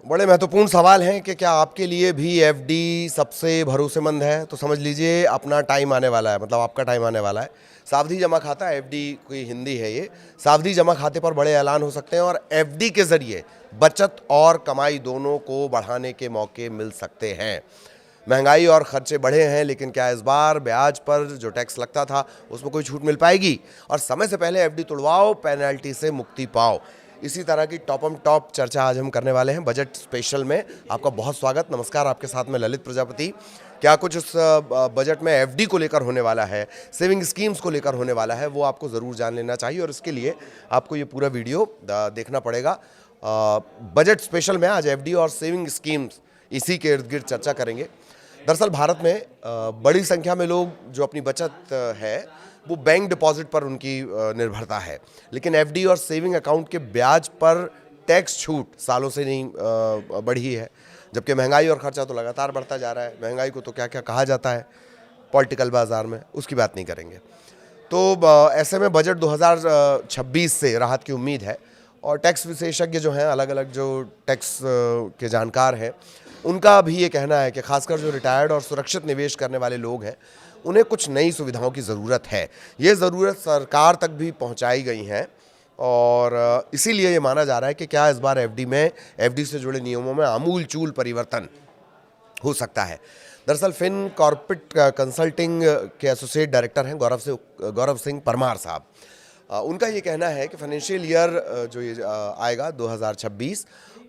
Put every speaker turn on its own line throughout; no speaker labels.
बड़े महत्वपूर्ण सवाल हैं कि क्या आपके लिए भी एफडी सबसे भरोसेमंद है। तो समझ लीजिए अपना टाइम आने वाला है, मतलब आपका टाइम आने वाला है। सावधि जमा खाता, एफडी कोई हिंदी है ये। सावधि जमा खाते पर बड़े ऐलान हो सकते हैं और एफडी के जरिए बचत और कमाई दोनों को बढ़ाने के मौके मिल सकते हैं। महंगाई और खर्चे बढ़े हैं, लेकिन क्या इस बार ब्याज पर जो टैक्स लगता था उसमें कोई छूट मिल पाएगी? और समय से पहले एफडी तुड़वाओ, पेनल्टी से मुक्ति पाओ। इसी तरह की टॉप चर्चा आज हम करने वाले हैं बजट स्पेशल में। आपका बहुत स्वागत। नमस्कार, आपके साथ में ललित प्रजापति। क्या कुछ इस बजट में एफडी को लेकर होने वाला है, सेविंग स्कीम्स को लेकर होने वाला है, वो आपको ज़रूर जान लेना चाहिए और इसके लिए आपको ये पूरा वीडियो देखना पड़ेगा। बजट स्पेशल में आज एफडी और सेविंग स्कीम्स इसी के इर्द गिर्द चर्चा करेंगे। दरअसल भारत में बड़ी संख्या में लोग जो अपनी बचत है वो बैंक डिपॉजिट पर उनकी निर्भरता है, लेकिन एफडी और सेविंग अकाउंट के ब्याज पर टैक्स छूट सालों से नहीं बढ़ी है, जबकि महंगाई और खर्चा तो लगातार बढ़ता जा रहा है। महंगाई को तो क्या क्या कहा जाता है पॉलिटिकल बाजार में, उसकी बात नहीं करेंगे। तो ऐसे में बजट 2026 से राहत की उम्मीद है और टैक्स विशेषज्ञ जो हैं, अलग अलग जो टैक्स के जानकार हैं, उनका भी ये कहना है कि खासकर जो रिटायर्ड और सुरक्षित निवेश करने वाले लोग हैं उन्हें कुछ नई सुविधाओं की ज़रूरत है। ये ज़रूरत सरकार तक भी पहुंचाई गई है और इसीलिए ये माना जा रहा है कि क्या इस बार एफडी से जुड़े नियमों में आमूल चूल परिवर्तन हो सकता है। दरअसल फिन कॉर्पोरेट कंसल्टिंग के एसोसिएट डायरेक्टर हैं गौरव सिंह परमार साहब। उनका ये कहना है कि फाइनेंशियल ईयर जो ये आएगा 2026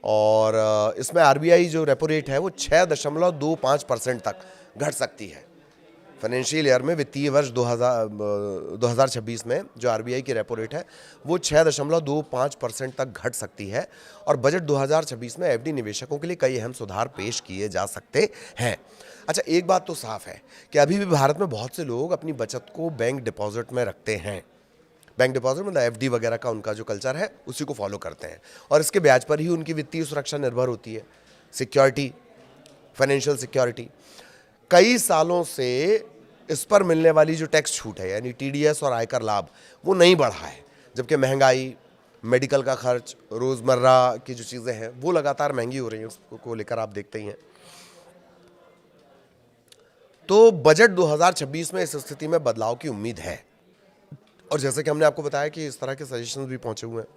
और इसमें आरबीआई जो रेपो रेट है वो 6.25% तक घट सकती है। फाइनेंशियल ईयर में, वित्तीय वर्ष 2026 में जो आरबीआई की रेपो रेट है वो 6.25% तक घट सकती है और बजट 2026 में एफडी निवेशकों के लिए कई अहम सुधार पेश किए जा सकते हैं। अच्छा, एक बात तो साफ है कि अभी भी भारत में बहुत से लोग अपनी बचत को बैंक डिपॉजिट में रखते हैं। बैंक डिपॉजिट मतलब एफडी वगैरह का उनका जो कल्चर है उसी को फॉलो करते हैं और इसके ब्याज पर ही उनकी वित्तीय सुरक्षा निर्भर होती है। Security, financial security. कई सालों से इस पर मिलने वाली जो टैक्स छूट है यानी टीडीएस और आयकर लाभ वो नहीं बढ़ा है, जबकि महंगाई, मेडिकल का खर्च, रोज़मर्रा की जो चीज़ें हैं वो लगातार महंगी हो रही हैं, उसको लेकर आप देखते ही हैं। तो बजट 2026 में इस स्थिति में बदलाव की उम्मीद है और जैसे कि हमने आपको बताया कि इस तरह के सजेशंस भी पहुंचे हुए हैं।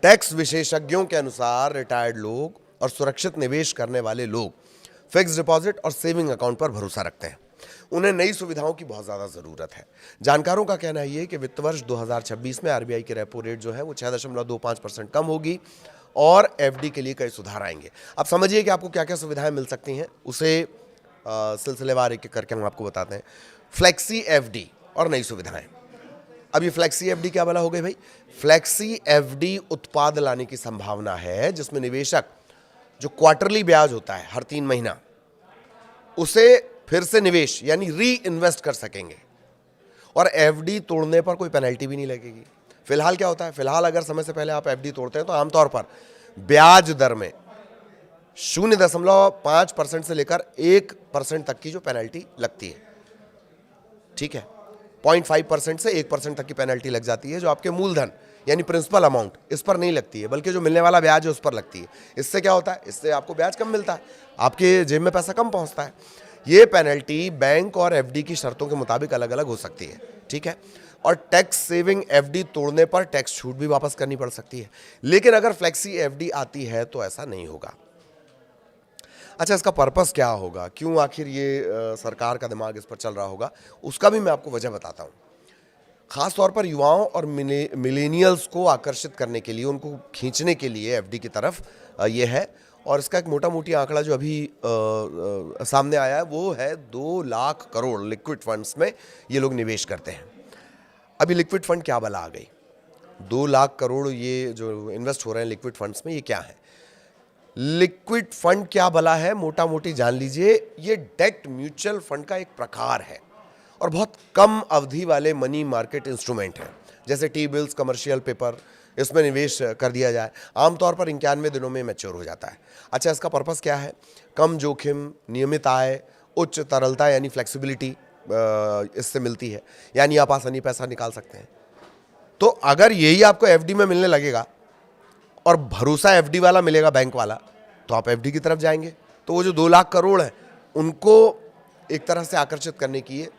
टैक्स विशेषज्ञों के अनुसार रिटायर्ड लोग और सुरक्षित निवेश करने वाले लोग फिक्स डिपॉजिट और सेविंग अकाउंट पर भरोसा रखते हैं। उन्हें नई सुविधाओं की बहुत ज़्यादा ज़रूरत है। जानकारों का कहना है कि वित्त वर्ष 2026 में आरबीआई की रेपो रेट जो है वो 6.25% कम होगी और एफडी के लिए कई सुधार आएंगे। अब समझिए कि आपको क्या क्या सुविधाएं मिल सकती हैं, उसे सिलसिलेवार एक करके हम आपको बताते हैं। फ्लेक्सी एफडी और नई सुविधाएं। अब ये फ्लेक्सी एफडी क्या भला हो गई भाई? फ्लेक्सी एफडी उत्पाद लाने की संभावना है जिसमें निवेशक जो क्वार्टरली ब्याज होता है हर 3 महीना, उसे फिर से निवेश यानी री इन्वेस्ट कर सकेंगे और एफडी तोड़ने पर कोई पेनल्टी भी नहीं लगेगी। फिलहाल क्या होता है, फिलहाल अगर समय से पहले आप एफडी तोड़ते हैं तो आमतौर पर ब्याज दर में 0.5% से लेकर 1% तक की जो पेनल्टी लगती है, ठीक है, 0.5% से 1% तक की पेनल्टी लग जाती है, जो आपके मूलधन यानी प्रिंसिपल अमाउंट इस पर नहीं लगती है, बल्कि जो मिलने वाला ब्याज है उस पर लगती है। इससे क्या होता है, इससे आपको ब्याज कम मिलता है, आपके जेब में पैसा कम पहुंचता है। ये पेनल्टी बैंक और एफडी की शर्तों के मुताबिक अलग अलग हो सकती है, ठीक है। और टैक्स सेविंग एफडी तोड़ने पर टैक्स छूट भी वापस करनी पड़ सकती है, लेकिन अगर फ्लेक्सी एफडी आती है तो ऐसा नहीं होगा। अच्छा, इसका पर्पस क्या होगा, क्यों आखिर ये सरकार का दिमाग इस पर चल रहा होगा, उसका भी मैं आपको वजह बताता हूँ। खास तौर पर युवाओं और मिलेनियल्स को आकर्षित करने के लिए, उनको खींचने के लिए एफडी की तरफ ये है। और इसका एक मोटा मोटी आंकड़ा जो अभी सामने आया है वो है 2 लाख करोड़ लिक्विड फंड्स में ये लोग निवेश करते हैं। अभी लिक्विड फंड क्या बला आ गई, 2 लाख करोड़ ये जो इन्वेस्ट हो रहे हैं लिक्विड फंड्स में, ये क्या है? लिक्विड फंड क्या भला है, मोटा मोटी जान लीजिए, ये डेट म्यूचुअल फंड का एक प्रकार है और बहुत कम अवधि वाले मनी मार्केट इंस्ट्रूमेंट है, जैसे टी बिल्स, कमर्शियल पेपर, इसमें निवेश कर दिया जाए। आमतौर पर 91 दिनों में मैच्योर हो जाता है। अच्छा, इसका पर्पस क्या है? कम जोखिम, नियमित आय, उच्च तरलता यानी फ्लेक्सिबिलिटी इससे मिलती है, यानी आप आसानी पैसा निकाल सकते हैं। तो अगर यही आपको एफडी में मिलने लगेगा और भरोसा एफडी वाला मिलेगा, बैंक वाला, तो आप एफडी की तरफ जाएंगे। तो वो जो 2 लाख करोड़ है उनको एक तरह से आकर्षित करने की ये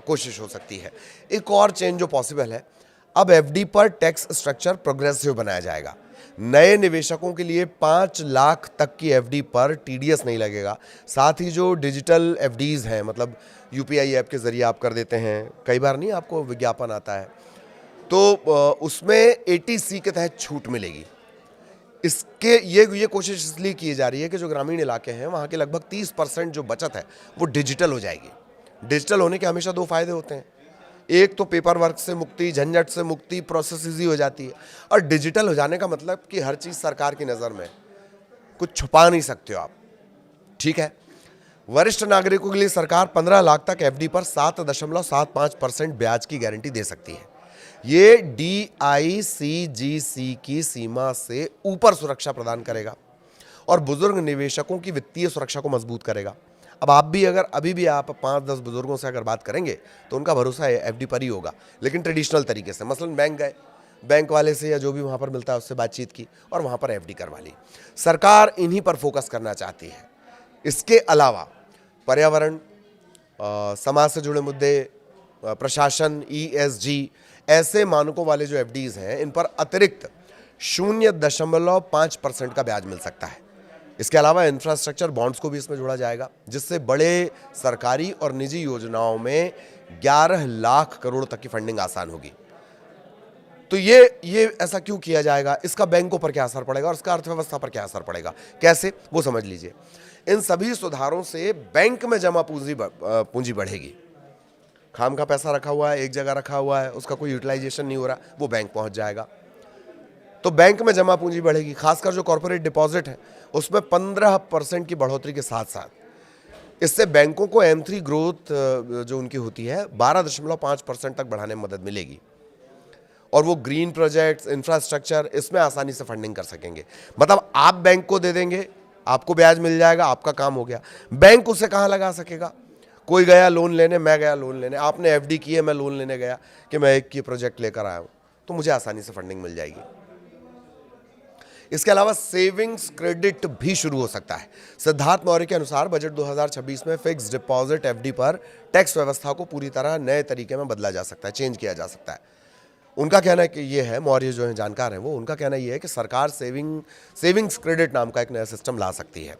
कोशिश हो सकती है। एक और चेंज जो पॉसिबल है, अब एफडी पर टैक्स स्ट्रक्चर प्रोग्रेसिव बनाया जाएगा। नए निवेशकों के लिए 5 लाख तक की एफडी पर टीडीएस नहीं लगेगा। साथ ही जो डिजिटल एफडीज हैं, मतलब यूपीआई ऐप के जरिए आप कर देते हैं, कई बार नहीं आपको विज्ञापन आता है, तो उसमें एटीसी के तहत छूट मिलेगी। इसके ये कोशिश इसलिए की जा रही है कि जो ग्रामीण इलाके हैं वहाँ के लगभग 30% जो बचत है वो डिजिटल हो जाएगी। डिजिटल होने के हमेशा 2 फायदे होते हैं, एक तो पेपर वर्क से मुक्ति, झंझट से मुक्ति, प्रोसेस ईजी हो जाती है, और डिजिटल हो जाने का मतलब कि हर चीज़ सरकार की नज़र में, कुछ छुपा नहीं सकते हो आप। ठीक है, वरिष्ठ नागरिकों के लिए सरकार 15 लाख तक एफडी पर 7.75% ब्याज की गारंटी दे सकती है। ये DICGC की सीमा से ऊपर सुरक्षा प्रदान करेगा और बुजुर्ग निवेशकों की वित्तीय सुरक्षा को मजबूत करेगा। अब आप भी अगर अभी भी आप 5-10 बुजुर्गों से अगर बात करेंगे तो उनका भरोसा एफडी पर ही होगा, लेकिन ट्रेडिशनल तरीके से, मसलन बैंक गए, बैंक वाले से या जो भी वहाँ पर मिलता है उससे बातचीत की और वहाँ पर एफडी करवा ली। सरकार इन्हीं पर फोकस करना चाहती है। इसके अलावा पर्यावरण, समाज से जुड़े मुद्दे, प्रशासन, ESG, ऐसे मानकों वाले जो एफडीज हैं, इन पर अतिरिक्त 0.5% का ब्याज मिल सकता है। इसके अलावा इंफ्रास्ट्रक्चर बॉन्ड्स को भी इसमें जोड़ा जाएगा, जिससे बड़े सरकारी और निजी योजनाओं में 11 लाख करोड़ तक की फंडिंग आसान होगी। तो ये ऐसा क्यों किया जाएगा, इसका बैंकों पर क्या असर पड़ेगा और इसका अर्थव्यवस्था पर क्या असर पड़ेगा, कैसे, वो समझ लीजिए। इन सभी सुधारों से बैंक में जमा पूंजी बढ़ेगी। खाम का पैसा रखा हुआ है, एक जगह रखा हुआ है, उसका कोई यूटिलाइजेशन नहीं हो रहा, वो बैंक पहुंच जाएगा, तो बैंक में जमा पूंजी बढ़ेगी। खासकर जो कॉर्पोरेट डिपॉजिट है उसमें 15% की बढ़ोतरी के साथ साथ इससे बैंकों को M3 ग्रोथ जो उनकी होती है 12.5% तक बढ़ाने में मदद मिलेगी, और वो ग्रीन प्रोजेक्ट्स, इंफ्रास्ट्रक्चर, इसमें आसानी से फंडिंग कर सकेंगे। मतलब आप बैंक को दे देंगे, आपको ब्याज मिल जाएगा, आपका काम हो गया। बैंक उसे कहाँ लगा सकेगा, कोई गया लोन लेने, मैं गया लोन लेने, आपने एफडी की है, मैं लोन लेने गया कि मैं एक की प्रोजेक्ट लेकर आया हूँ, तो मुझे आसानी से फंडिंग मिल जाएगी। इसके अलावा सेविंग्स क्रेडिट भी शुरू हो सकता है। सिद्धार्थ मौर्य के अनुसार बजट 2026 में फिक्स डिपॉजिट एफडी पर टैक्स व्यवस्था को पूरी तरह नए तरीके में बदला जा सकता है, चेंज किया जा सकता है। उनका कहना है कि ये है, मौर्य जो है जानकार हैं वो, उनका कहना ये है कि सरकार सेविंग्स क्रेडिट नाम का एक नया सिस्टम ला सकती है।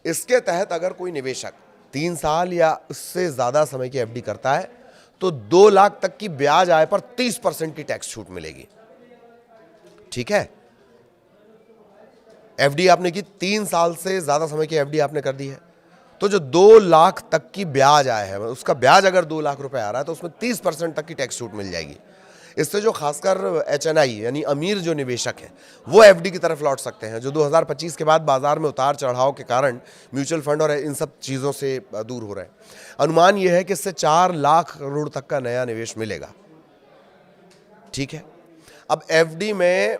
इसके तहत अगर कोई निवेशक 3 साल या उससे ज़्यादा समय की एफडी करता है तो 2 लाख तक की ब्याज आय पर 30% की टैक्स छूट मिलेगी। ठीक है, एफडी आपने की, 3 साल से ज़्यादा समय की एफडी आपने कर दी है, तो जो 2 लाख तक की ब्याज आय है, उसका ब्याज अगर 2 लाख रुपए आ रहा है तो उसमें 30% तक की टैक्स छूट मिल जाएगी। इससे जो खासकर HNI यानी अमीर जो निवेशक हैं वो एफडी की तरफ लौट सकते हैं, जो 2025 के बाद बाजार में उतार चढ़ाव के कारण म्यूचुअल फंड और इन सब चीज़ों से दूर हो रहे हैं। अनुमान यह है कि इससे 4 लाख करोड़ तक का नया निवेश मिलेगा। ठीक है, अब एफडी में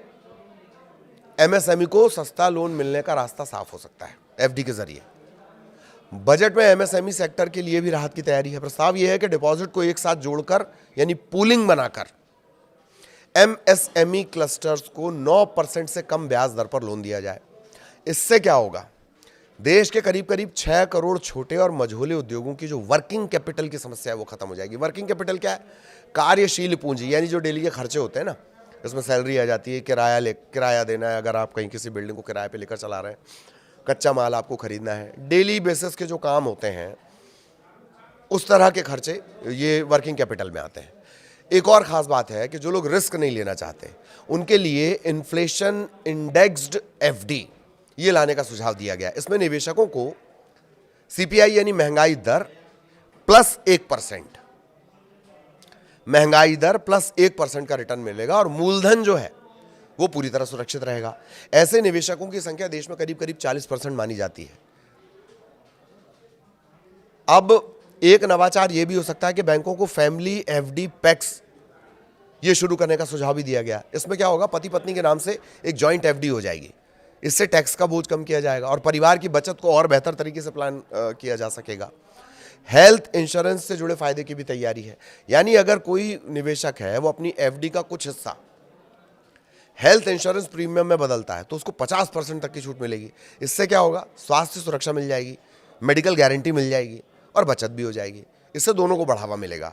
MSME को सस्ता लोन मिलने का रास्ता साफ हो सकता है एफडी के जरिए। बजट में MSME सेक्टर के लिए भी राहत की तैयारी है। प्रस्ताव यह है कि डिपॉजिट को एक साथ जोड़कर यानी पूलिंग बनाकर MSME क्लस्टर्स को 9% से कम ब्याज दर पर लोन दिया जाए। इससे क्या होगा, देश के करीब करीब 6 करोड़ छोटे और मझोले उद्योगों की जो वर्किंग कैपिटल की समस्या है वो खत्म हो जाएगी। वर्किंग कैपिटल क्या है, कार्यशील पूंजी, यानी जो डेली के खर्चे होते हैं ना, इसमें सैलरी आ जाती है, किराया देना है, अगर आप कहीं किसी बिल्डिंग को किराए पे लेकर चला रहे हैं, कच्चा माल आपको खरीदना है, डेली बेसिस के जो काम होते हैं उस तरह के खर्चे ये वर्किंग कैपिटल में आते हैं। एक और ख़ास बात है कि जो लोग रिस्क नहीं लेना चाहते उनके लिए इन्फ्लेशन इंडेक्स्ड एफडी ये लाने का सुझाव दिया गया। इसमें निवेशकों को CPI यानी महंगाई दर प्लस 1%, महंगाई दर प्लस 1% का रिटर्न मिलेगा और मूलधन जो है वो पूरी तरह सुरक्षित रहेगा। ऐसे निवेशकों की संख्या देश में करीब करीब 40% मानी जाती है। अब एक नवाचार यह भी हो सकता है कि बैंकों को फैमिली एफडी पैक्स ये शुरू करने का सुझाव भी दिया गया। इसमें क्या होगा, पति पत्नी के नाम से एक जॉइंट एफडी हो जाएगी। इससे टैक्स का बोझ कम किया जाएगा और परिवार की बचत को और बेहतर तरीके से प्लान किया जा सकेगा। हेल्थ इंश्योरेंस से जुड़े फायदे की भी तैयारी है, यानी अगर कोई निवेशक है वो अपनी एफडी का कुछ हिस्सा हेल्थ इंश्योरेंस प्रीमियम में बदलता है तो उसको 50% तक की छूट मिलेगी। इससे क्या होगा, स्वास्थ्य सुरक्षा मिल जाएगी, मेडिकल गारंटी मिल जाएगी और बचत भी हो जाएगी। इससे दोनों को बढ़ावा मिलेगा।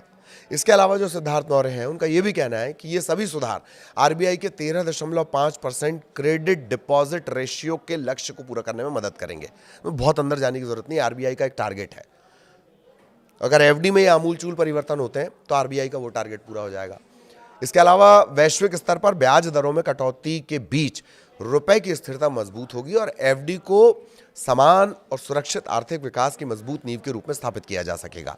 इसके अलावा जो सिद्धार्थ मौर्य हैं उनका ये भी कहना है कि ये सभी सुधार आरबीआई के 13.5% क्रेडिट डिपॉजिट रेशियो के लक्ष्य को पूरा करने में मदद करेंगे। बहुत अंदर जाने की जरूरत नहीं, आरबीआई का एक टारगेट है। अगर एफडी में ये आमूलचूल परिवर्तन होते हैं तो आरबीआई का वो टारगेट पूरा हो जाएगा। इसके अलावा वैश्विक स्तर पर ब्याज दरों में कटौती के बीच रुपए की स्थिरता मजबूत होगी और एफडी को समान और सुरक्षित आर्थिक विकास की मजबूत नींव के रूप में स्थापित किया जा सकेगा।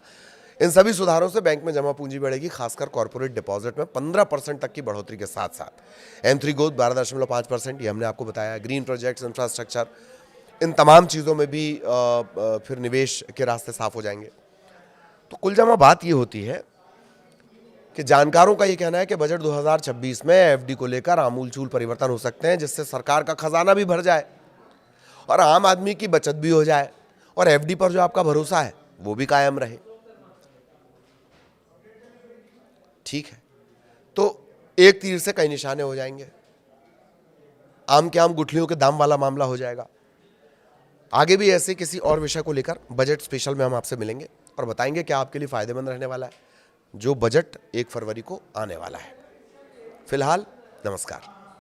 इन सभी सुधारों से बैंक में जमा पूंजी बढ़ेगी, खासकर कॉर्पोरेट डिपॉजिट में 15% तक की बढ़ोतरी के साथ साथ M3 ग्रोथ 12.5%, ये हमने आपको बताया। ग्रीन प्रोजेक्ट्स, इंफ्रास्ट्रक्चर, इन तमाम चीज़ों में भी फिर निवेश के रास्ते साफ हो जाएंगे। तो कुल जमा बात ये होती है कि जानकारों का ये कहना है कि बजट 2026 में एफडी को लेकर आमूलचूल परिवर्तन हो सकते हैं, जिससे सरकार का खजाना भी भर जाए और आम आदमी की बचत भी हो जाए और एफडी पर जो आपका भरोसा है वो भी कायम रहे। ठीक है, तो एक तीर से कई निशाने हो जाएंगे। आम के आम गुठलियों के दाम वाला मामला हो जाएगा। आगे भी ऐसे किसी और विषय को लेकर बजट स्पेशल में हम आपसे मिलेंगे और बताएंगे क्या आपके लिए फायदेमंद रहने वाला है जो बजट 1 फरवरी को आने वाला है। फिलहाल नमस्कार।